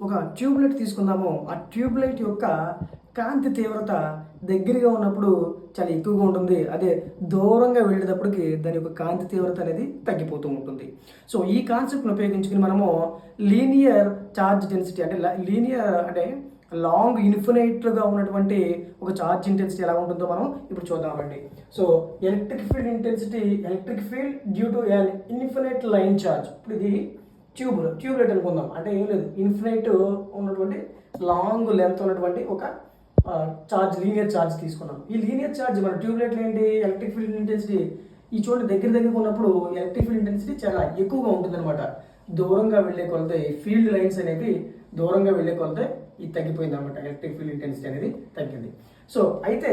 ఒక ట్యూబ్లైట్ తీసుకుందాము. ఆ ట్యూబ్లైట్ యొక్క కాంతి తీవ్రత దగ్గరగా ఉన్నప్పుడు చాలా ఎక్కువగా ఉంటుంది. అదే దూరంగా వెళ్ళేటప్పటికి దాని యొక్క కాంతి తీవ్రత అనేది తగ్గిపోతూ ఉంటుంది. సో ఈ కాన్సెప్ట్ని ఉపయోగించుకుని మనము లీనియర్ ఛార్జ్ డెన్సిటీ అంటే లీనియర్ అంటే లాంగ్ ఇన్ఫినైట్గా ఉన్నటువంటి ఒక ఛార్జ్ ఇంటెన్సిటీ ఎలా ఉంటుందో మనం ఇప్పుడు చూద్దామండి. So electric field due to an infinite line charge. ఇప్పుడు ఇది ట్యూబ్లైట్ అనుకుందాం. అంటే ఏం లేదు, ఇన్ఫినైట్ ఉన్నటువంటి లాంగ్ లెంత్ ఉన్నటువంటి ఒక లీనియర్ ఛార్జ్ తీసుకున్నాం. ఈ లీనియర్ ఛార్జ్ మన ట్యూబ్లైట్లు ఏంటి, ఎలక్ట్రిక్ ఫీల్డ్ ఇంటెన్సిటీ ఈ చోటు దగ్గర ఉన్నప్పుడు ఎలక్ట్రిక్ ఫీల్డ్ ఇంటెన్సిటీ చాలా ఎక్కువగా ఉంటుంది అనమాట. దూరంగా వెళ్ళే కొలతే ఫీల్డ్ లైన్స్ అనేవి దూరంగా వెళ్ళే కొలతే ఇది తగ్గిపోయింది అనమాట. ఎలక్ట్రిక్ ఫీల్డ్ ఇంటెన్సిటీ అనేది తగ్గింది. సో అయితే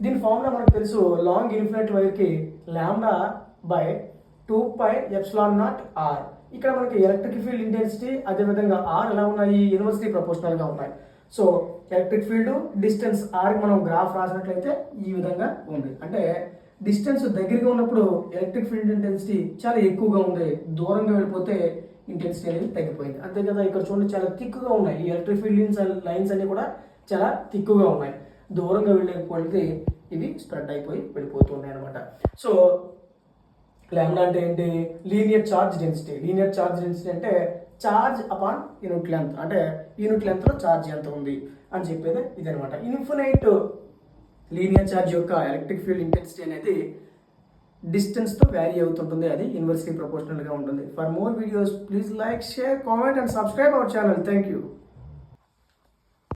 దీని ఫార్ములా మనకు తెలుసు, లాంగ్ ఇన్ఫినైట్ వైర్కి లాంబ్డా బై 2πε0r. ఇక్కడ మనకి ఎలక్ట్రిక్ ఫీల్డ్ ఇంటెన్సిటీ అదేవిధంగా ఆర్ ఎలా ఉన్నాయి, ఇన్వర్స్లీ ప్రపోర్షనల్గా ఉన్నాయి. So electric field distance r మనం గ్రాఫ్ రాసినట్లయితే ఈ విధంగా ఉంది. అంటే డిస్టెన్స్ దగ్గరగా ఉన్నప్పుడు ఎలక్ట్రిక్ ఫీల్డ్ ఇంటెన్సిటీ చాలా ఎక్కువగా ఉంది, దూరంగా వెళ్ళిపోతే ఇంటెన్సిటీ అనేది తగ్గిపోయింది. అంతే కదా, ఇక్కడ చూడండి చాలా థిక్గా ఉన్నాయి. ఈ ఎలక్ట్రిక్ ఫీల్డ్ లైన్స్ అన్ని కూడా చాలా థిక్గా ఉన్నాయి. దూరంగా వెళ్ళకపోతే ఇవి స్ప్రెడ్ అయిపోయి వెళ్ళిపోతూ ఉన్నాయి అనమాట. సో లాంబ్డా అంటే ఏంటి, linear charge density. Linear charge density అంటే ఛార్జ్ అపాన్ యూనిట్ లెంత్, అంటే యూనిట్ లెంత్లో ఛార్జ్ ఎంత ఉంది అని చెప్పేది ఇదనమాట. ఇన్ఫినైట్ లీనియర్ ఛార్జ్ యొక్క ఎలక్ట్రిక్ ఫీల్డ్ ఇంటెన్సిటీ అనేది డిస్టెన్స్తో వ్యారీ అవుతుంటుంది, అది ఇన్వర్స్లీ ప్రపోర్షనల్గా ఉంటుంది. For more videos please like, share, comment and subscribe our channel. Thank you.